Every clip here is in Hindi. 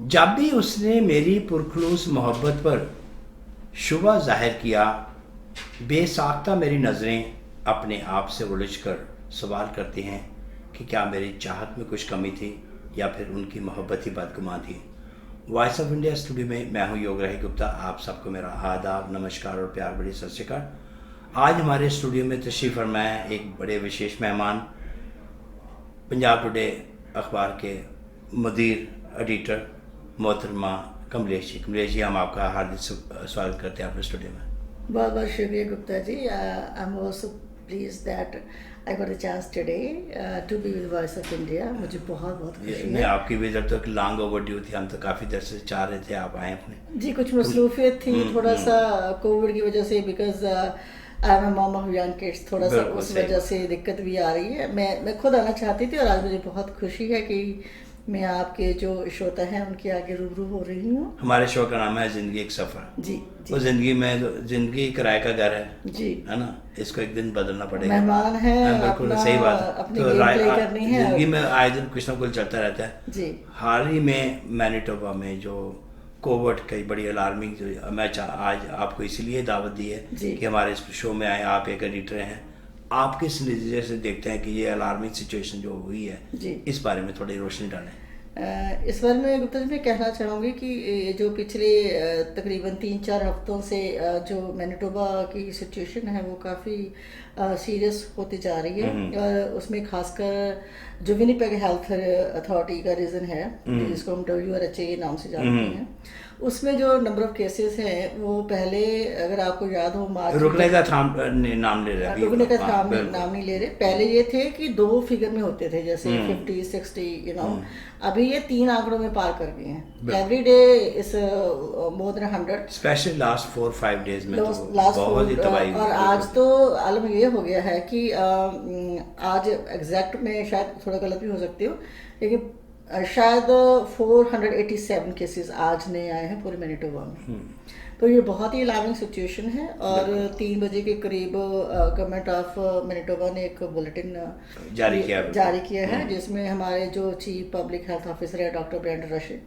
जब भी उसने मेरी पुरखलूस मोहब्बत पर शुबा जाहिर किया, बेसाख्ता मेरी नज़रें अपने आप से उलझकर सवाल करती हैं कि क्या मेरी चाहत में कुछ कमी थी या फिर उनकी मोहब्बत ही बदगुमान थी। वॉइस ऑफ इंडिया स्टूडियो में मैं हूं योगराही गुप्ता। आप सबको मेरा आदाब, नमस्कार और प्यार भरी सत श्री अकाल। आज हमारे स्टूडियो में तशरीफ़ फरमाया है एक बड़े विशेष मेहमान, पंजाब टुडे अखबार के मुदीर एडिटर मोहतरमा कमलेश जी। कमलेश जी, हम आपका हार्दिक स्वागत करते हैं अपने स्टूडियो में। बहुत बहुत शुक्रिया Gupta ji. I am also please that I got a chance today to be with Voice of India. मुझे बहुत बहुत खुशी है। आपकी विजिट तो लॉन्ग ओवरड्यू थी, हम तो काफ़ी देर से चाह रहे थे आप आए अपने। जी, कुछ मसरूफियत थी थोड़ा सा कोविड की वजह से, because I am mom of young kids, थोड़ा सा उस वजह से दिक्कत भी आ रही है। मैं खुद आना चाहती थी और आज मुझे बहुत खुशी है कि मैं आपके जो श्रोता हैं उनके आगे रूबरू हो रही हूँ। हमारे शो का नाम है ज़िंदगी एक सफ़र। जी, वो ज़िंदगी में ज़िंदगी किराए का घर है जी, है ना, इसको एक दिन बदलना पड़ेगा। मेहमान है, बिल्कुल सही बात है। अपनी गेम प्ले करनी है। ज़िंदगी में आए दिन कुछ ना कुछ चलता रहता है। जी, हाल ही में मैनिटोबा में जो कोविड की बड़ी अलार्मिंग, जो मैं आज आपको इसलिए दावत दी है कि हमारे इस शो में आए, आप एक एडिटर हैं, आप किस नज़रिए से देखते हैं कि ये अलार्मिंग सिचुएशन जो हुई है जी, इस बारे में थोड़ी रोशनी डालें। इस बारे में गुप्ता जी मैं कहना चाहूँगी कि जो पिछले तकरीबन 3-4 हफ्तों से जो मैनिटोबा की सिचुएशन है वो काफ़ी सीरियस होती जा रही है। और उसमें खासकर जो विनिपेग हेल्थ अथॉरिटी का रीज़न है, जिसको हम WRHA नाम से जानते हैं, उसमें जो नंबर ऑफ केसेस हैं वो पहले, अगर आपको याद हो, मार्च रुकने का नाम ले रहे हैं, रुकने का नाम नहीं ले रहे। पहले ये थे कि 2 फिगर में होते थे, जैसे 50, 60, अभी ये 3 आंकड़ों में पार कर गए हैं। एवरी डे इस more than 100, specially last 4-5 days में तो लास्ट बहुत ही तबाही। और आज तो आलम ये हो गया है कि आज एग्जैक्ट में शायद थोड़ा गलत भी हो सकती हो, लेकिन शायद 487 केसेस आज नए आए हैं पूरे मैनिटोबा में। तो ये बहुत ही अलार्मिंग सिचुएशन है। और 3 बजे के करीब गवर्नमेंट ऑफ मैनिटोबा ने एक बुलेटिन जारी किया है, जिसमें हमारे जो चीफ पब्लिक हेल्थ ऑफिसर है डॉक्टर ब्रेंडन रशे,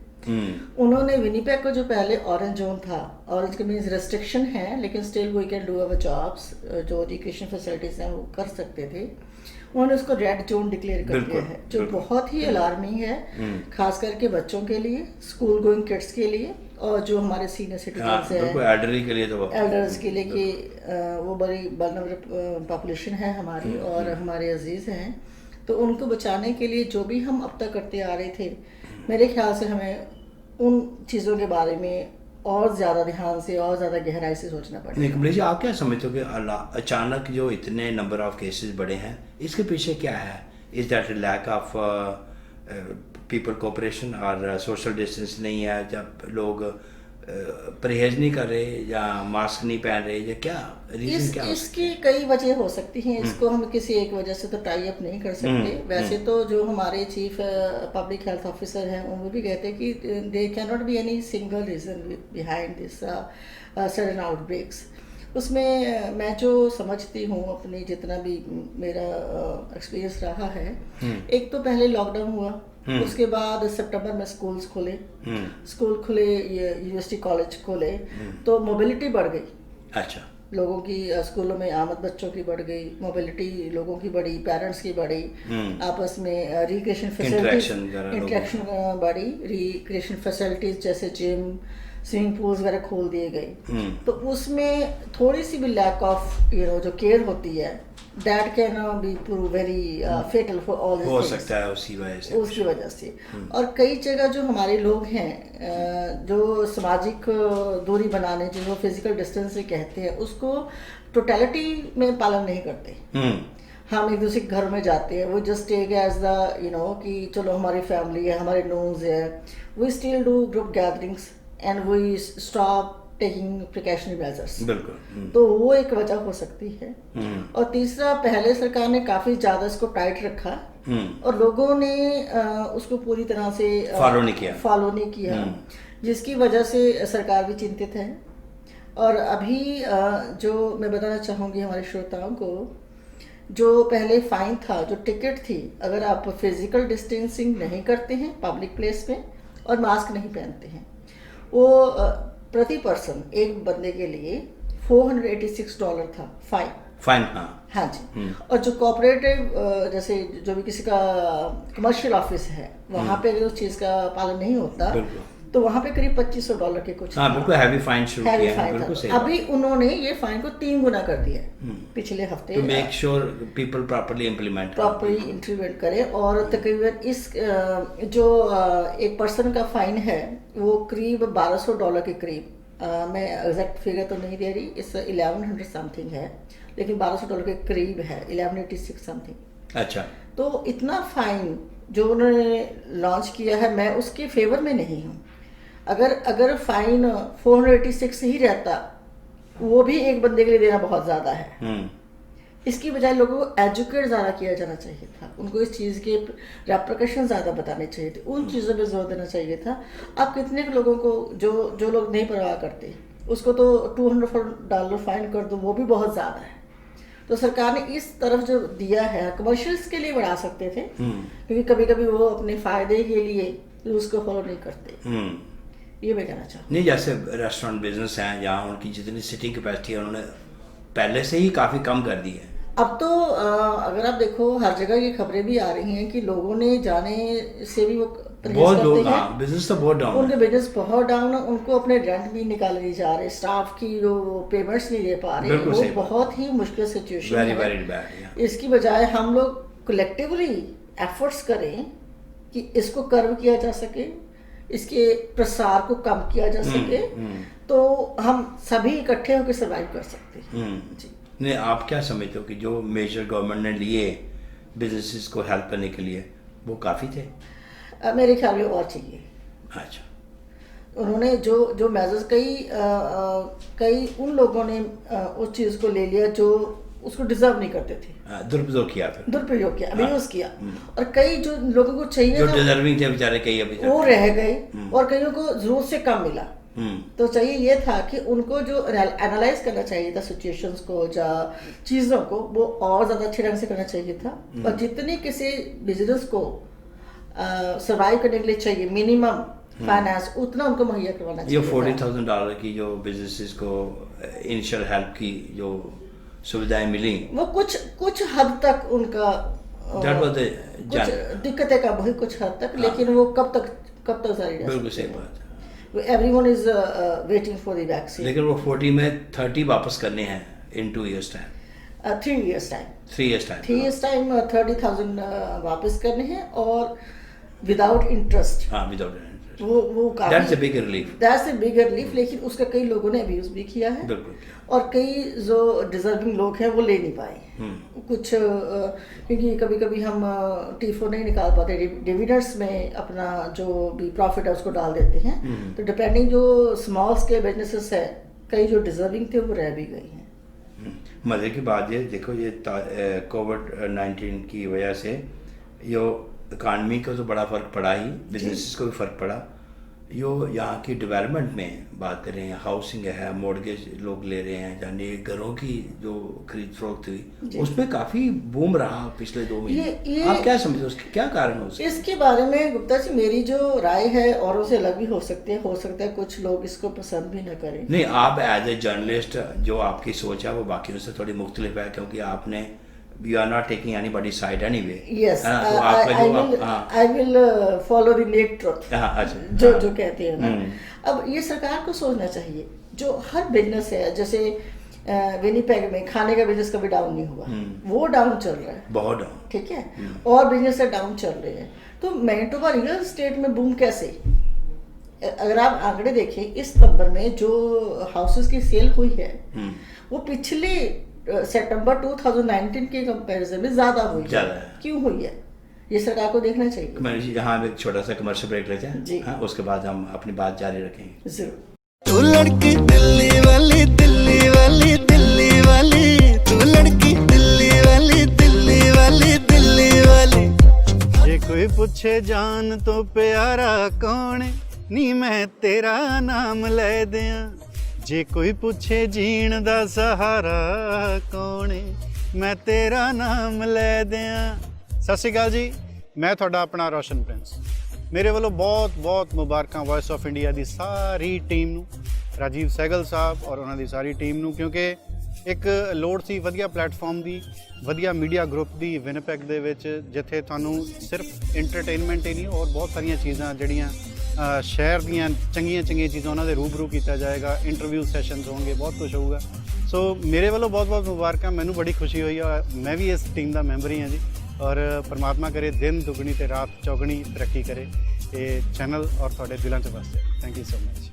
उन्होंने विनिपेग को जो पहले ऑरेंज जोन था, ऑरेंज के मीन्स रेस्ट्रिक्शन है लेकिन still we can do our jobs, जो एजुकेशन फैसिलिटीज हैं वो कर सकते थे, उन्होंने उसको रेड जोन डिक्लेयर कर दिया है, जो बहुत ही अलार्मिंग है, खास करके बच्चों के लिए, स्कूल गोइंग किड्स के लिए, और जो हमारे सीनियर सिटीजन्स हैं, एल्डरली के लिए, तो एल्डर्स के लिए, कि वो बड़ी वल्नरेबल पॉपुलेशन है हमारी और हमारे अजीज़ हैं। तो उनको बचाने के लिए जो भी हम अब तक करते आ रहे थे, मेरे ख्याल से हमें उन चीज़ों के बारे में और ज़्यादा ध्यान से और ज़्यादा गहराई से सोचना पड़ेगा। कमलेश जी, आप क्या समझते हो कि अचानक जो इतने नंबर ऑफ केसेस बढ़े हैं, इसके पीछे क्या है? Is that lack of people cooperation और सोशल डिस्टेंस नहीं है, जब लोग परहेज नहीं कर रहे या मास्क नहीं पहन रहे, या क्या रीजन क्या? इसकी कई वजह हो सकती हैं, इसको हम किसी एक वजह से तो टाई अप नहीं कर सकते। वैसे तो जो हमारे चीफ पब्लिक हेल्थ ऑफिसर हैं वो भी कहते हैं कि they can not be any single reason behind this sudden outbreaks. उसमें मैं जो समझती हूँ, अपनी जितना भी मेरा एक्सपीरियंस रहा है, एक तो पहले लॉकडाउन हुआ, उसके बाद सितंबर में स्कूल खुले, यूनिवर्सिटी कॉलेज खुले, तो मोबिलिटी बढ़ गई। अच्छा, लोगों की स्कूलों में आमद बच्चों की बढ़ गई, मोबिलिटी लोगों की बढ़ी, पेरेंट्स की बढ़ी, आपस में रिक्रिएशन फैसिलिटीज इंटरेक्शन बढ़ी, रिक्रिएशन फैसिलिटीज जैसे जिम, स्विमिंग पूल्स वगैरह खोल दिए गए। तो उसमें थोड़ी सी भी लैक ऑफ जो केयर होती है, that can be prove very fatal for all this things, हो सकता है उसकी वजह से। और कई जगह जो हमारे लोग हैं जो सामाजिक दूरी बनाने, जिनको फिजिकल डिस्टेंस से कहते हैं, उसको टोटलिटी में पालन नहीं करते। हम एक दूसरे के घर में जाते हैं, वो जस्ट टेक एज द कि चलो हमारी फैमिली है, हमारे नोन्स है, we still do group gatherings and we stop taking precautionary measures. बिल्कुल, तो वो एक वजह हो सकती है। और तीसरा, पहले सरकार ने काफी ज्यादा इसको टाइट रखा और लोगों ने उसको पूरी तरह से फॉलो नहीं किया, जिसकी वजह से सरकार भी चिंतित है। और अभी जो मैं बताना चाहूँगी हमारे श्रोताओं को, जो पहले फाइन था, जो टिकट थी, अगर आप फिजिकल डिस्टेंसिंग नहीं करते हैं पब्लिक प्लेस में, और मास्क नहीं पहनते हैं, वो प्रति पर्सन एक बंदे के लिए $486 था फाइन। फाइन, हाँ। हाँ जी। और जो कॉपरेटिव जैसे जो भी किसी का कमर्शियल ऑफिस है वहाँ पे अगर उस चीज़ का पालन नहीं होता तो वहाँ पे करीब $2500 के कुछ, हाँ बिल्कुल हैवी फाइन शुरू हैवी किया है, फाइन बिल्कुल था। सही अभी उन्होंने ये फाइन को 3 गुना कर दिया है पिछले हफ्ते, to make sure people properly implement करें। और तकरीबन इस जो एक पर्सन का फाइन है वो करीब $1200 के करीब, मैं एग्जैक्ट फिगर तो नहीं दे रही, इस 1100 समथिंग है, लेकिन $1200 के करीब है, 1186 समथिंग। अच्छा, तो इतना फाइन जो उन्होंने लॉन्च किया है, मैं उसके फेवर में नहीं हूँ। अगर फाइन 486 ही रहता, वो भी एक बंदे के लिए देना बहुत ज़्यादा है। इसकी बजाय लोगों को एजुकेट ज़्यादा किया जाना चाहिए था, उनको इस चीज़ के रेप्रिकॉशन ज़्यादा बताने चाहिए थे, उन चीज़ों पे जोर देना चाहिए था। अब कितने लोगों को जो लोग नहीं परवाह करते उसको तो $200 फाइन कर दो, वो भी बहुत ज़्यादा है। तो सरकार ने इस तरफ जो दिया है, कमर्शियल्स के लिए बढ़ा सकते थे, क्योंकि कभी कभी वो अपने फ़ायदे के लिए उसको फॉलो नहीं करते। ये मैं कहना चाहूँ। नहीं, जैसे रेस्टोरेंट बिजनेस हैं जहाँ उनकी जितनी सिटिंग कैपेसिटी है उन्होंने पहले से ही काफ़ी कम कर दी है। अब तो अगर आप देखो हर जगह ये खबरें भी आ रही हैं कि लोगों ने जाने से भी वो बहुत लोग, हाँ, बिजनेस तो बहुत डाउन, उनके बिजनेस बहुत डाउन है, उनको अपने रेंट भी निकाले नहीं जा रहे, स्टाफ की जो पेमेंट्स नहीं दे पा रहे, वो बहुत ही मुश्किल सिचुएशन है। Very bad. इसकी बजाय हम लोग कलेक्टिवली एफर्ट्स करें कि इसको कर्व किया जा सके, इसके प्रसार को कम किया जा सके, तो हम सभी इकट्ठे होकर सर्वाइव कर सकते हैं। जी नहीं, आप क्या समझते हो कि जो मेजर गवर्नमेंट ने लिए बिजनेसेस को हेल्प करने के लिए वो काफ़ी थे? मेरे ख्याल में और चाहिए। अच्छा, उन्होंने जो मेजर्स कई उन लोगों ने उस चीज़ को ले लिया जो उसको डिजर्व नहीं करते थे, दुरुपयोग किया, अब्यूज किया। और कई जो लोगों को चाहिए जो डिजर्विंग थे बेचारे, कई अभी वो रह गए और कईयों को जरूरत से कम मिला। तो चाहिए ये था कि उनको जो एनालाइज करना चाहिए था सिचुएशंस को या चीज़ों को, वो और ज़्यादा अच्छे ढंग से करना चाहिए था। और जितनी किसी बिजनेस को सर्वाइव करने के लिए चाहिए मिनिमम फाइनेंस, उतना उनको मुहैया करवाना चाहिए। ये $40,000 की जो बिजनेसेस को इनिशियल हेल्प की जो सुविधाएं मिली, वो कुछ हद तक उनका कुछ दिक्कतें कम हुई कुछ हद तक, लेकिन वो कब तक जारी रह, बिल्कुल सही बात है। Everyone is waiting for the vaccine. लेकिन वो 40 में 30 वापस करने हैं in 2 years time. 3 years time. 3 years time. 3 years time 30,000 वापस करने हैं और without interest. हाँ, without interest. वो काफी. That's a big relief. That's a big relief. लेकिन उसका कई लोगों ने abuse भी किया है. बिल्कुल. और कई जो डिजर्विंग लोग हैं वो ले नहीं पाए कुछ, क्योंकि कभी कभी हम टीफो नहीं निकाल पाते, डिविडेंड्स में अपना जो भी प्रॉफिट है उसको डाल देते हैं। तो डिपेंडिंग जो स्मॉल स्केल बिजनेसेस है, कई जो डिजर्विंग थे वो रह भी गई हैं। मज़े की बात ये देखो, ये कोविड-19 की वजह से यो इकानमी को तो बड़ा फ़र्क पड़ा ही, बिजनेसेस को भी फ़र्क पड़ा। यो यहाँ की डेवलपमेंट में बात कर रहे हैं, हाउसिंग है, मॉर्गेज लोग ले रहे हैं, यानी घरों की जो खरीद फरोख्त हुई उसमें काफ़ी बूम रहा पिछले 2 महीने। आप क्या समझते हो, उसके क्या कारण हो सकते? इसके बारे में गुप्ता जी मेरी जो राय है औरों से अलग भी हो सकती है, हो सकता है कुछ लोग इसको पसंद भी न करें। नहीं, आप एज ए जर्नलिस्ट जो आपकी सोच है वो बाकियों से थोड़ी मुख्तलिफ है, क्योंकि आपने you are not taking anybody's side anyway. Yes, तो I will follow the naked truth. जो कहते हैं ना। अब ये सरकार को सोचना चाहिए, जो हर बिजनेस है, जैसे विनीपेग में खाने का बिजनेस कभी डाउन नहीं हुआ, वो डाउन चल रहा है, बहुत डाउन, ठीक है, और बिजनेस डाउन चल रहे हैं। तो मैनिटोबा रियल एस्टेट में बूम कैसे? अगर आप आंकड़े देखें, इस नंबर में जो हाउसेस की सेल हुई है वो पिछले सितंबर 2019 के कंपैरिजन में ज्यादा हुई है। क्यों हुई है, ये सरकार को देखना चाहिए। यहाँ एक छोटा सा कमर्शियल ब्रेक लेते हैं जी। हाँ, उसके बाद हम अपनी बात जारी रखेंगे। जरूर। तू लड़की दिल्ली वाली, दिल्ली वाली, दिल्ली वाली, तू लड़की दिल्ली वाली, दिल्ली वाली, दिल्ली वाली। जे कोई पूछे जान तो प्यारा कौन, नी मैं तेरा नाम ले दियां। जे कोई पूछे जीण दा सहारा कौन, मैं तेरा नाम ले दियां। सत श्री अकाल जी, मैं ਤੁਹਾਡਾ ਆਪਣਾ ਰੋਸ਼ਨ ਪ੍ਰਿੰਸ। ਮੇਰੇ ਵੱਲੋਂ ਬਹੁਤ ਬਹੁਤ ਮੁਬਾਰਕਾਂ voice of India the sorry team ਨੂੰ, ਰਾਜੀਵ ਸਹਿਗਲ ਸਾਹਿਬ ਔਰ ਉਹਨਾਂ ਦੀ ਸਾਰੀ ਟੀਮ ਨੂੰ, ਕਿਉਂਕਿ ਇੱਕ ਲੋੜ ਸੀ ਵਧੀਆ ਪਲੇਟਫਾਰਮ ਦੀ, ਵਧੀਆ ਮੀਡੀਆ ਗਰੁੱਪ ਦੀ ਵਿਨਿਪੈਗ ਦੇ ਵਿੱਚ, ਜਿੱਥੇ ਤੁਹਾਨੂੰ ਸਿਰਫ ਇੰਟਰਟੇਨਮੈਂਟ ਹੀ ਨਹੀਂ ਔਰ ਬਹੁਤ ਸਾਰੀਆਂ ਚੀਜ਼ਾਂ ਜਿਹੜੀਆਂ ਸ਼ਹਿਰ ਦੀਆਂ ਚੰਗੀਆਂ ਚੀਜ਼ਾਂ ਉਹਨਾਂ ਦੇ ਰੂਬਰੂ ਕੀਤਾ ਜਾਏਗਾ, ਇੰਟਰਵਿਊ ਸੈਸ਼ਨਸ ਹੋਣਗੇ, ਬਹੁਤ ਕੁਝ ਹੋਊਗਾ। ਸੋ ਮੇਰੇ ਵੱਲੋਂ ਬਹੁਤ ਬਹੁਤ ਮੁਬਾਰਕਾਂ, ਮੈਨੂੰ ਬੜੀ ਖੁਸ਼ੀ ਹੋਈ ਆ, ਮੈਂ ਵੀ ਇਸ ਟੀਮ ਦਾ ਮੈਂਬਰ ਹੀ ਹਾਂ ਜੀ। ਔਰ ਪਰਮਾਤਮਾ ਕਰੇ ਦਿਨ ਦੁਗਣੀ ਤੇ ਰਾਤ ਚੌਗਣੀ ਤਰੱਕੀ ਕਰੇ ਇਹ ਚੈਨਲ ਔਰ ਤੁਹਾਡੇ ਦਿਲਾਂ 'ਚ ਵਸ ਜਾਏ। Thank you so much.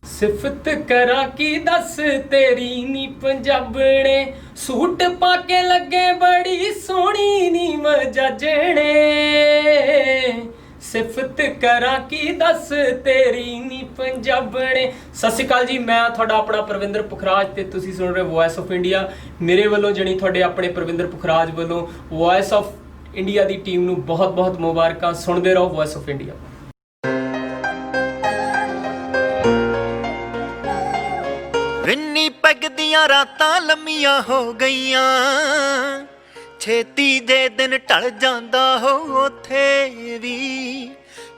ਸਿਫਤ ਕਰਾਂ ਕੀ ਦੱਸ ਤੇਰੀ ਨੀ ਪੰਜਾਬਣੇ, ਸੂਟ ਪਾ ਕੇ ਲੱਗੇ ਬੜੀ ਸੋਹਣੀ ਨੀ ਮਜਾਜਣੇ। ਸਿਫਤ ਕਰਾਂ ਕੀ ਦੱਸ ਤੇਰੀ ਨੀ ਪੰਜਾਬਣੇ। ਸਤਿ ਸ਼੍ਰੀ ਅਕਾਲ ਜੀ, ਮੈਂ ਤੁਹਾਡਾ ਆਪਣਾ ਪ੍ਰਵਿੰਦਰ ਪੁਖਰਾਜ ਤੇ ਤੁਸੀਂ ਸੁਣ ਰਹੇ ਵੌਇਸ ਆਫ ਇੰਡੀਆ। ਮੇਰੇ ਵੱਲੋਂ ਜਣੀ ਤੁਹਾਡੇ ਆਪਣੇ ਪ੍ਰਵਿੰਦਰ ਪੁਖਰਾਜ ਵੱਲੋਂ voice of India the team ਨੂੰ ਬਹੁਤ ਬਹੁਤ ਮੁਬਾਰਕਾਂ। ਸੁਣਦੇ ਰਹੋ voice of India. Vinni peg ਦੀਆਂ ਰਾਤਾਂ ਲੰਮੀਆਂ ਹੋ ਗਈਆਂ, ਛੇਤੀ ਦੇ ਦਿਨ ਢਲ ਜਾਂਦਾ ਹੋ ਉੱਥੇ ਵੀ।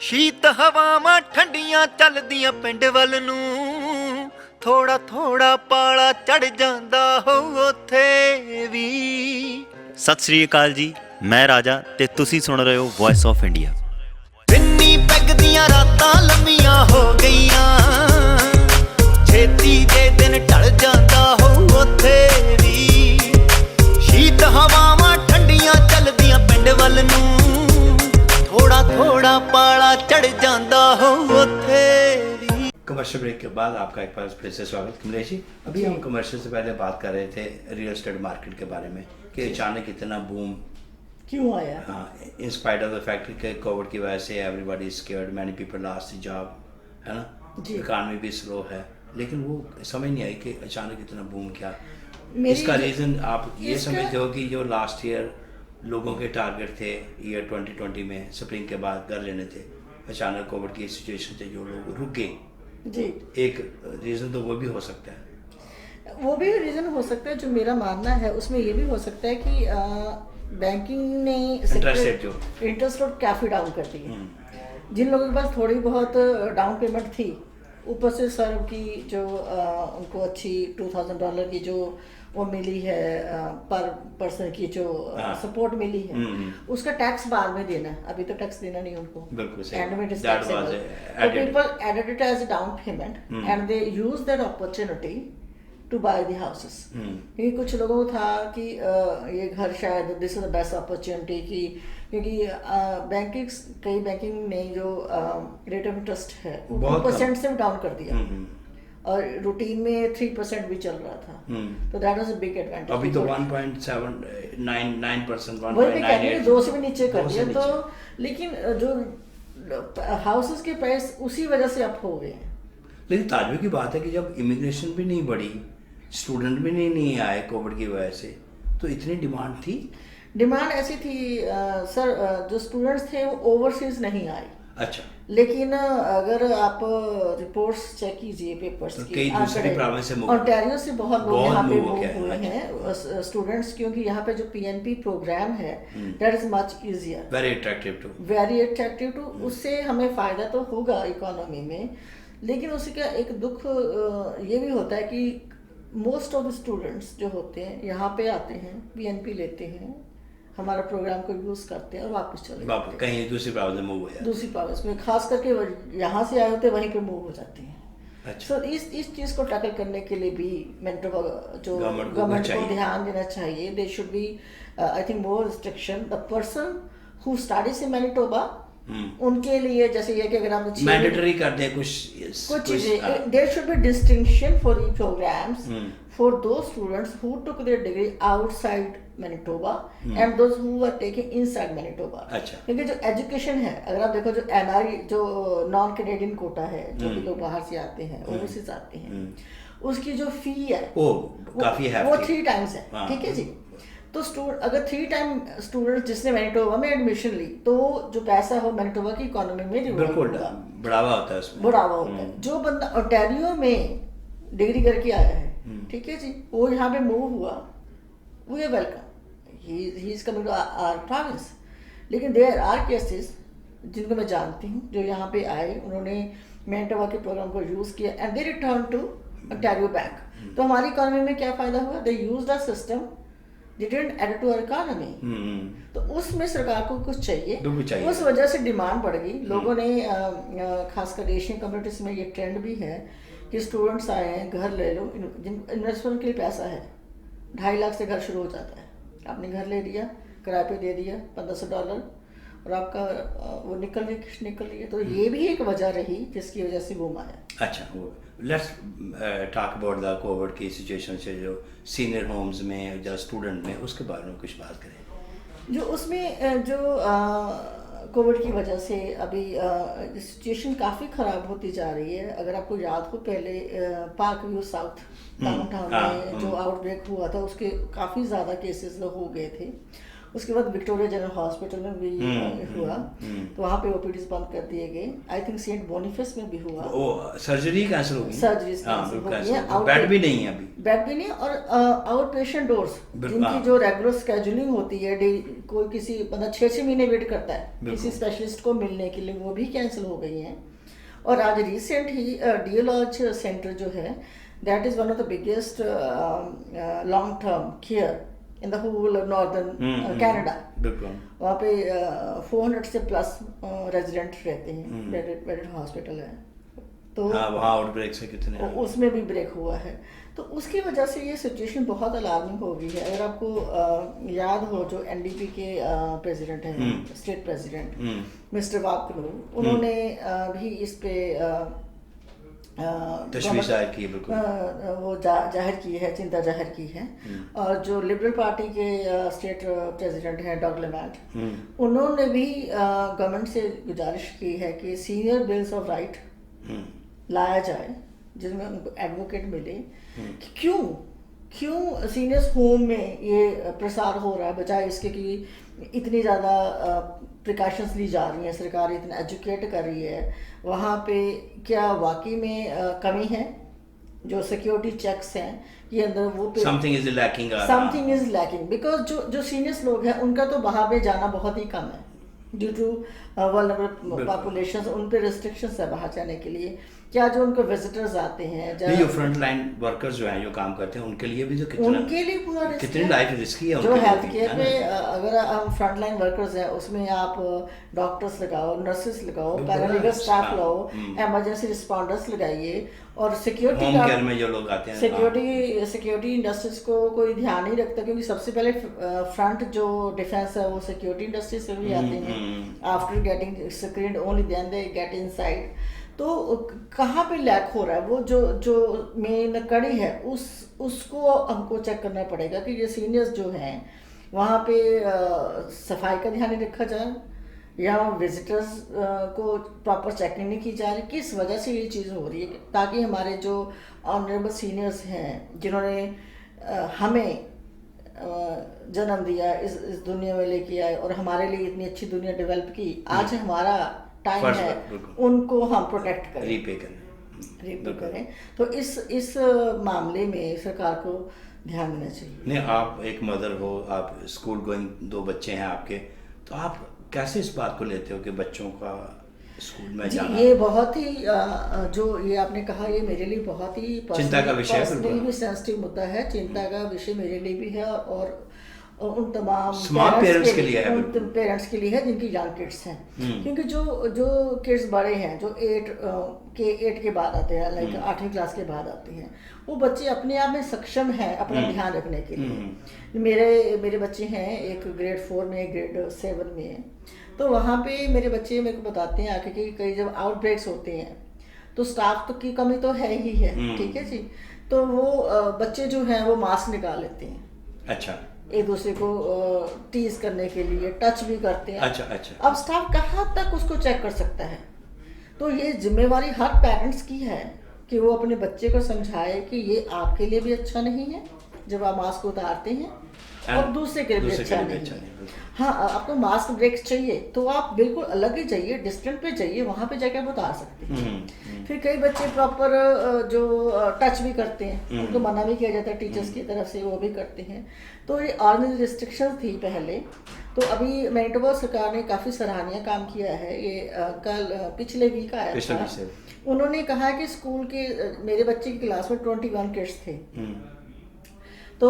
ਸ਼ੀਤ ਹਵਾਵਾਂ ਠੰਡੀਆਂ ਚੱਲਦੀਆਂ ਪਿੰਡ ਵੱਲ ਨੂੰ, ਥੋੜਾ ਥੋੜਾ ਪਾਲਾ ਚੜ ਜਾਂਦਾ ਹੋ ਉੱਥੇ ਵੀ। ਸਤਿ ਸ੍ਰੀ ਅਕਾਲ ਜੀ, ਮੈਂ ਰਾਜਾ ਤੇ ਤੁਸੀਂ ਸੁਣ ਰਹੇ ਹੋ voice of India. Vinni peg ਦੀਆਂ ਰਾਤਾਂ ਲੰਮੀਆਂ ਹੋ ਗਈਆਂ, ਛੇਤੀ ਦੇ ਦਿਨ ਢਲ ਜਾਂਦਾ ਹੋ ਉੱਥੇ ਵੀ। ਸ਼ੀਤ ਹਵਾਵਾਂ ਠੰਡੀਆਂ ਚੱਲਦੀਆਂ ਪਿੰਡ ਵੱਲ ਨੂੰ, ਥੋੜਾ ਥੋੜਾ ਪਾਲਾ ਚੜ ਜਾਂਦਾ ਹੋ ਉੱਥੇ ਵੀ। कमर्शियल ब्रेक के बाद आपका एक बार फिर से स्वागत। कमलेश जी, अभी हम कमर्शियल से पहले बात कर रहे थे रियल एस्टेट मार्केट के बारे में कि अचानक इतना बूम क्यों आया? हाँ, in spite of the fact कि कोविड की वजह से everybody is scared, many people lost the job, है ना, इकॉनमी भी स्लो है, लेकिन वो समझ नहीं आई कि अचानक इतना बूम क्या। इसका रीज़न आप ये समझते हो कि जो लास्ट ईयर लोगों के टारगेट थे ईयर 2020 में स्प्रिंग के बाद घर लेने थे, अचानक कोविड की सिचुएशन से जो लोग रुक गए जी, एक रीज़न तो वो भी हो सकता है। वो भी रीज़न हो सकता है। जो मेरा मानना है उसमें ये भी हो सकता है कि बैंकिंग ने इंटरेस्ट रेट काफ़ी डाउन कर दी है। जिन लोगों के पास थोड़ी बहुत डाउन पेमेंट थी, ऊपर से सर की जो उनको अच्छी $2000 की जो वो मिली है पर पर्सन की जो सपोर्ट मिली है, उसका टैक्स बाद में देना है, अभी तो टैक्स देना नहीं उनको। बिल्कुल एंड में it taxable. So people added it as a down payment and they used that opportunity to buy the houses. क्योंकि कुछ लोगों को था कि ये घर शायद this is the best opportunity की, क्योंकि कई बैंकिंग ने जो रेट ऑफ इंटरेस्ट है वो 2% से डाउन कर दिया और रूटीन में 3% भी चल रहा था, तो that was a big advantage. अभी तो 1.79%, वही मैं कहती हूँ 2 से भी नीचे कर दिया। तो लेकिन जो हाउसेस के प्राइस उसी वजह से अप हो गए हैं। लेकिन ताज्जुब की बात है कि जब इमिग्रेशन भी नहीं बढ़ी, स्टूडेंट भी नहीं आए कोविड की वजह से, तो इतनी डिमांड थी। डिमांड ऐसी थी सर, जो स्टूडेंट्स थे वो ओवरसीज नहीं आए। अच्छा, लेकिन अगर आप रिपोर्ट्स चेक कीजिए पेपर्स तो की, कई दूसरी प्रोविंस से ओंटारियो से बहुत लोग यहाँ पे मूव हुए अच्छा। हैं स्टूडेंट्स, क्योंकि यहाँ पे जो PNP प्रोग्राम है that is much easier, very attractive too. उससे हमें फ़ायदा तो होगा इकोनॉमी में, लेकिन उसका एक दुख ये भी होता है कि मोस्ट ऑफ द स्टूडेंट्स जो होते हैं यहाँ पे आते हैं, PNP लेते हैं, हमारा प्रोग्राम को यूज़ करते हैं और वापस चले जाते हैं कहीं दूसरी प्रोविंस में मूव हो जाते, दूसरी प्रोविंस में, खास करके यहाँ से आए होते हैं वहीं पे मूव हो जाते हैं। अच्छा। सो इस चीज़ को टैकल करने के लिए भी मैनिटोबा जो गवर्नमेंट को ध्यान देना चाहिए। They should be I think more restriction. The person who studies in Manitoba, उनके लिए जैसे ये कि अगर हम मैंडेटरी कर दें कुछ चीजें, there should be distinction for the programs for those students who took their degree outside Manitoba and those who are taking inside Manitoba. अच्छा। क्योंकि जो एजुकेशन है, अगर आप देखो जो NRI जो नॉन कैनेडियन कोटा है, जो भी लोग बाहर से आते हैं, ओवरसीज आते हैं, उसकी जो फी है वो काफी है, वो 3 टाइम्स है। ठीक है जी। तो अगर 3 टाइम स्टूडेंट जिसने मैनिटोबा में एडमिशन ली, तो जो पैसा हो मैनिटोबा की इकोनॉमी में बिल्कुल बढ़ावा होता है उसमें, बढ़ावा होता है। जो बंदा ओंटारियो में डिग्री करके आया है, ठीक है जी, वो यहाँ पे मूव हुआ, we are welcome, he is coming to our province. लेकिन देयर आर केसेस जिनको मैं जानती हूँ जो यहाँ पे आए, उन्होंने मैनटोबा के प्रोग्राम को यूज़ किया and they return to Ontario back. तो हमारी इकोनॉमी में क्या फ़ायदा हुआ? They use the system, they didn't add to our economy. तो उसमें सरकार को कुछ चाहिए, उस वजह से डिमांड बढ़ गई। लोगों ने खासकर एशियन कम्युनिटीज में ये ट्रेंड भी है कि स्टूडेंट्स आए हैं, घर ले लो, इन्वेस्टमेंट के लिए पैसा है, 2.5 लाख से घर शुरू हो जाता है। आपने घर ले लिया, किराए पे दे दिया $1500 और आपका वो निकल रही है। तो ये भी एक वजह रही जिसकी वजह से बूम आया। अच्छा, let's talk about the Covid की सिचुएशन से जो सीनियर होम्स में या स्टूडेंट में, उसके बारे में कुछ बात करें। जो उसमें जो कोविड की वजह से अभी सिचुएशन काफ़ी ख़राब होती जा रही है। अगर आपको याद हो, पहले पार्क व्यू साउथ डाउनटाउन में जो आउटब्रेक हुआ था उसके काफ़ी ज़्यादा केसेस हो गए थे। उसके बाद विक्टोरिया जनरल हॉस्पिटल में भी हुआ, तो वहाँ पे ओपीडीज बंद कर दिए गए। आई थिंक सेंट बोनिफेस में भी हुआ, सर्जरी कैंसिल हो गई, सर्जरीज कैंसिल हो गई है, बेड भी नहीं है अभी, बेड भी नहीं। और आउट पेशेंट डोर्स जिनकी जो रेगुलर स्केड्यूलिंग होती है, कोई किसी मतलब 6-6 महीने वेट करता है किसी स्पेशलिस्ट को मिलने के लिए, वो भी कैंसिल हो गई हैं। और आज रिसेंट ही डीएलॉज सेंटर जो है, that is one of the biggest long term care in the whole northern Canada. वहाँ पे 400 से प्लस रेजिडेंट रहते हैं, बेडेड हॉस्पिटल है। तो वहाँ आउटब्रेक से कितने, उसमें भी ब्रेक हुआ है। तो उसकी वजह से ये सिचुएशन बहुत अलार्मिंग हो गई है। अगर आपको याद हो, जो एनडीपी के प्रेसिडेंट हैं, स्टेट प्रेसिडेंट मिस्टर वाकनू, उन्होंने भी इस पे तशवीश जाहिर की, वो जाहिर की है, चिंता जाहिर की है। और जो लिबरल पार्टी के स्टेट प्रेसिडेंट हैं डॉग लेमैट, उन्होंने भी गवर्नमेंट से गुजारिश की है कि सीनियर बिल्स ऑफ राइट लाया जाए जिसमें उनको एडवोकेट मिले कि क्यों सीनियर्स होम में ये प्रसार हो रहा है, बजाय इसके कि इतनी ज़्यादा प्रिकॉशंस ली जा रही हैं, सरकार इतना एजुकेट कर रही है। वहाँ पे क्या वाकई में कमी है? जो सिक्योरिटी चेक्स हैं ये अंदर वो समथिंग इज लैकिंग बिकॉज जो सीनियर्स लोग हैं उनका तो बाहर में जाना बहुत ही कम है ड्यू टू वल्नरेबल पॉपुलेशन। उन पे रिस्ट्रिक्शंस है बाहर जाने के लिए। क्या जो उनको विजिटर्स आते हैं, जो फ्रंट लाइन वर्कर्स जो हैं, जो काम करते हैं, उनके लिए भी जो उनके लिए पूरा कितनी लाइफ रिस्की है। जो हेल्थ केयर पे अगर हम फ्रंट लाइन वर्कर्स हैं, उसमें आप डॉक्टर्स लगाओ, नर्सेस लगाओ, पैरालीगल स्टाफ लगाओ, एमरजेंसी रिस्पॉन्डर्स लगाइए। और सिक्योरिटी होम केयर में जो लोग आते हैं, सिक्योरिटी इंडस्ट्रीज को कोई ध्यान नहीं रखता, क्योंकि सबसे पहले फ्रंट जो डिफेंस है वो सिक्योरिटी इंडस्ट्री से भी आते हैं। After getting screened only then they get inside. तो कहाँ पे लैक हो रहा है? वो जो मेन कड़ी है उसको हमको चेक करना पड़ेगा कि ये सीनियर्स जो हैं वहाँ पे सफाई का ध्यान नहीं रखा जाए, या विजिटर्स को प्रॉपर चेकिंग नहीं की जा रही। किस वजह से ये चीज़ हो रही है? ताकि हमारे जो ऑनरेबल सीनियर्स हैं, जिन्होंने हमें जन्म दिया, इस दुनिया में लेके आए और हमारे लिए इतनी अच्छी दुनिया डेवलप की, आज हमारा टाइम है उनको हम प्रोटेक्ट करें, रीपे करें। तो इस मामले में सरकार को ध्यान देना चाहिए। नहीं, आप एक मदर हो, आप स्कूल गोइंग 2 बच्चे हैं आपके, तो आप कैसे इस बात को लेते हो कि बच्चों का स्कूल में जाना? ये बहुत ही जो ये आपने कहा, ये मेरे लिए बहुत ही चिंता का विषय है, भी सेंसिटिव मुद्दा है। चिंता का विषय मेरे लिए भी है और उन तमाम पेरेंट्स के लिए है, उन पेरेंट्स के लिए है जिनकी यंग किड्स हैं। क्योंकि जो किड्स बड़े हैं, जो 8 के बाद आते हैं, लाइक 8वीं क्लास के बाद आते हैं, वो बच्चे अपने आप में सक्षम हैं अपना ध्यान रखने के लिए। मेरे बच्चे हैं, एक ग्रेड 4 में, एक ग्रेड 7 में है। तो वहाँ पे मेरे बच्चे मेरे को बताते हैं आके कि कई जब आउटब्रेक्स होते हैं तो स्टाफ तो की कमी तो है ही है, ठीक है जी। तो वो बच्चे जो हैं वो मास्क निकाल लेते हैं, अच्छा, एक दूसरे को टीज करने के लिए टच भी करते हैं। अच्छा। अब स्टाफ कहाँ तक उसको चेक कर सकता है? तो ये जिम्मेवारी हर पेरेंट्स की है कि वो अपने बच्चे को समझाए कि ये आपके लिए भी अच्छा नहीं है जब आप मास्क उतारते हैं, और दूसरे के लिए भी अच्छा नहीं है। हाँ, आपको मास्क ब्रेक चाहिए तो आप बिल्कुल अलग ही जाइए, डिस्टेंस पे जाइए, वहाँ पे जाके आप उतार सकते हैं। फिर कई बच्चे प्रॉपर जो टच भी करते हैं, उनको मना भी किया जाता है टीचर्स की तरफ से, वो भी करते हैं। तो ये ऑर्गेनाइज रिस्ट्रिक्शन थी पहले। तो अभी मैनिटोबा सरकार ने काफ़ी सराहनीय काम किया है। ये कल पिछले वीक आया पिछले था। week से। उन्होंने कहा कि स्कूल के मेरे बच्चे की क्लास में 21 किड्स थे। तो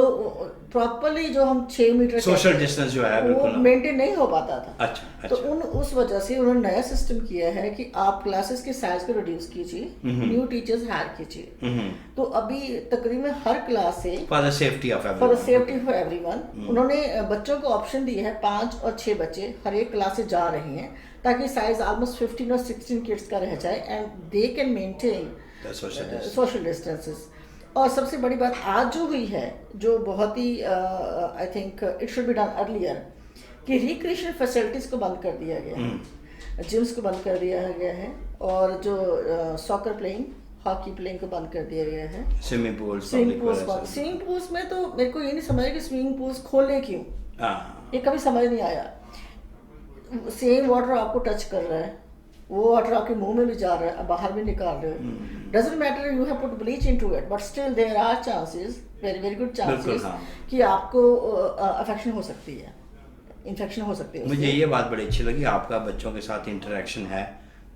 प्रॉपरली जो हम 6 मीटर सोशल डिस्टेंस जो है वो बिल्कुल मेंटेन नहीं हो पाता था। अच्छा तो अच्छा। उस वजह से उन्होंने नया सिस्टम किया है कि आप क्लासेस के साइज को रिड्यूस कीजिए, न्यू टीचर्स हायर कीजिए। तो अभी तकरीबन हर क्लास से for the safety of for safety for everyone उन्होंने बच्चों को ऑप्शन दिया है, 5 और 6 बच्चे हर एक क्लास से जा रहे हैं, ताकि साइज ऑलमोस्ट 15 और 16 किड्स का रह जाए and they can maintain social distances. और सबसे बड़ी बात आज जो हुई है, जो बहुत ही I think it should be done earlier, कि रिक्रिएशनल फैसिलिटीज़ को बंद कर दिया गया है, जिम्स को बंद कर दिया गया है, और जो सॉकर प्लेइंग, हॉकी प्लेइंग को बंद कर दिया गया है। स्विमिंग पूल्स स्विमिंग पूल्स में तो मेरे को ये नहीं समझ आया कि स्विमिंग पूल्स खोले क्यों, ये कभी समझ नहीं आया। सेम वाटर आपको टच कर रहा है, वो वाटर आपके मुंह में भी जा रहा है, अब बाहर भी निकाल रहे हो। Doesn't matter you have put bleach into it, but still there are chances, very very good chances कि आपको अफेक्शन हो सकती है, इन्फेक्शन हो सकती है। मुझे ये बात बड़ी अच्छी लगी, आपका बच्चों के साथ इंटरेक्शन है,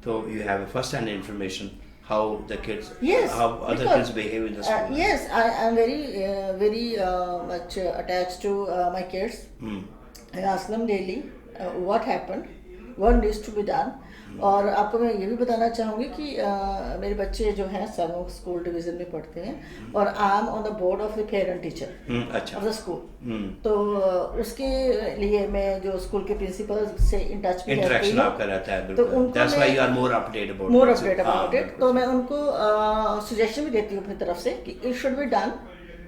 तो you have first hand information how the kids, how other kids behave in the school. Yes, I am very much attached to my kids. I ask them daily what happened, what needs to be done. और आपको मैं ये भी बताना चाहूँगी कि मेरे बच्चे जो हैं सर्वों स्कूल डिवीज़न में पढ़ते हैं, और I am on the board of the parent teacher of the school. तो उसके लिए मैं जो स्कूल के प्रिंसिपल से इन टच में इंटरेक्शन आपका रहता है, बिल्कुल। That's why you are more updated about it. तो मैं उनको सजेशन भी देती हूँ अपनी तरफ से कि it should be done,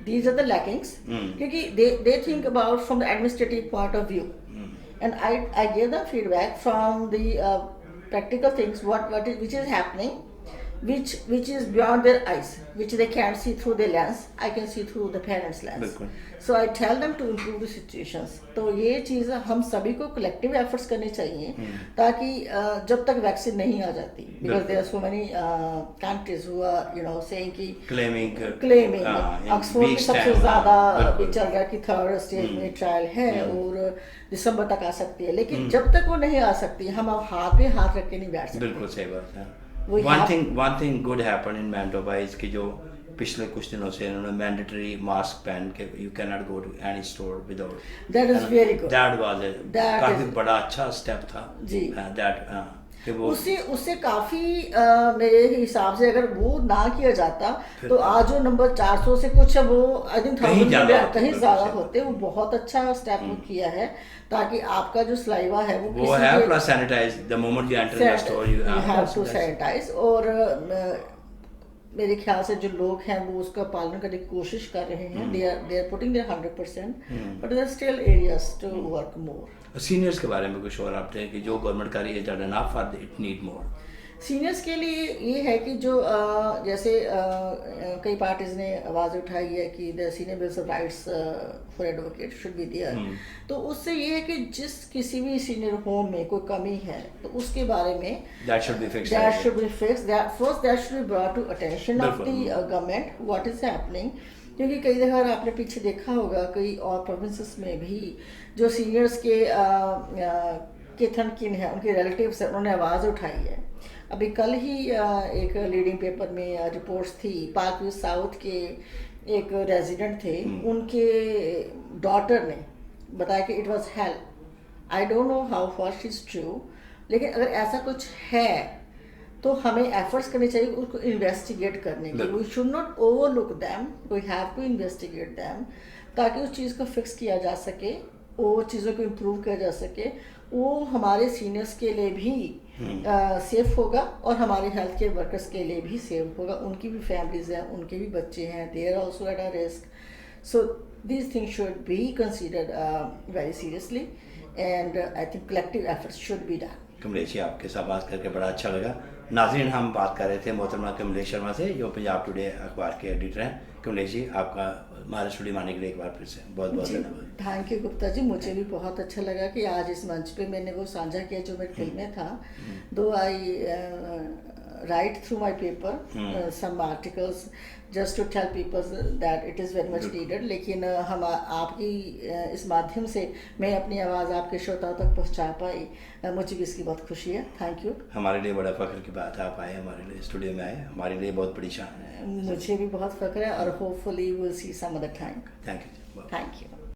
these are the lackings, क्योंकि they think about from the administrative point of view, and I give the feedback from the practical things, which is happening, which is beyond their eyes, which they can't see through their lens, I can see through the parents' lens. So I tell them to improve the situations. तो ये चीज़ हम सभी को collective efforts करने चाहिए, ताकि जब तक वैक्सीन नहीं आ जाती, because there are so many countries who are saying कि claiming ऑक्सफोर्ड में सबसे ज़्यादा अभी चल रहा है कि 3rd स्टेज में ट्रायल है और दिसंबर तक आ सकती है, लेकिन जब तक वो नहीं आ सकती हम अब हाथ पे हाथ रख के नहीं बैठ सकते। बिल्कुल सही बात है। One thing good happened in Manitoba is कि जो पिछले कुछ दिनों से इन्होंने मैंडेटरी मास्क पहन के you cannot go to any store without. That is very good. That was काफी बड़ा अच्छा स्टेप था जी। that उससे काफी मेरे हिसाब से अगर वो ना किया जाता तो आज जो नंबर 400 से कुछ है वो आई थिंक कहीं ज्यादा होते। वो बहुत अच्छा स्टेप किया है, ताकि आपका जो सलाइवा है वो है plus sanitise the moment you enter the store you have to sanitise. और मेरे ख्याल से जो लोग हैं वो उसका पालन करने की कोशिश कर रहे हैं, they are putting their 100%, but there still areas to work more. Seniors के बारे में कुछ और आपने कि जो गवर्नमेंट कर रही है that enough for it need more. Seniors के लिए ये है कि जो जैसे कई पार्टीज ने आवाज़ उठाई है कि the senior bills of rights for advocate should be there, तो उससे ये है कि जिस किसी भी सीनियर होम में कोई कमी है तो उसके बारे में that should be fixed, first that should be brought to attention of the government what is happening. क्योंकि कई दफ़ा आपने पीछे देखा होगा कई और प्रोविंसेस में भी जो सीनियर्स के थन किन है, उनके रिलेटिव्स हैं, उन्होंने आवाज़ उठाई है। अभी कल ही एक लीडिंग पेपर में रिपोर्ट्स थी, पार्कव्यू साउथ के एक रेजिडेंट थे, उनके डॉटर ने बताया कि it was hello. I don't know how far is true, लेकिन अगर ऐसा कुछ है तो हमें एफर्ट्स करने चाहिए उसको इन्वेस्टिगेट करने के। We should not overlook them, we have to investigate them, ताकि उस चीज़ को फिक्स किया जा सके, वो चीज़ों को इम्प्रूव किया जा सके। वो हमारे सीनियर्स के लिए भी सेफ होगा और हमारे हेल्थ केयर वर्कर्स के लिए भी सेफ होगा। उनकी भी फैमिलीज हैं, उनके भी बच्चे हैं, they are also at a risk. So these things should be considered very seriously and I think collective efforts should be done. Kamlesh ji, आपके साथ बात करके बड़ा अच्छा लगा। नाज़रीन, हम बात कर रहे थे मोहतरमा कमलेश शर्मा से, जो पंजाब टुडे अखबार के एडिटर हैं। कमलेश जी, आपका हमारे स्टूडियो में आने के लिए एक बार फिर से बहुत बहुत धन्यवाद। थैंक यू गुप्ता जी, मुझे भी बहुत अच्छा लगा कि आज इस मंच पे मैंने वो साझा किया जो मेरे दिल में था। दो आई write through my paper some articles just to tell people that it is very much needed. लेकिन हम आपकी इस माध्यम से मैं अपनी आवाज़ आपके श्रोताओं तक पहुंचा पाई, मुझे भी इसकी बहुत खुशी है. Thank you. हमारे लिए बड़ा फख्र की बात है, आप आए हमारे लिए, स्टूडियो में आए, हमारे लिए बहुत बड़ी शान है. मुझे भी बहुत फख्र है और hopefully will see some other time. Thank you. Thank you.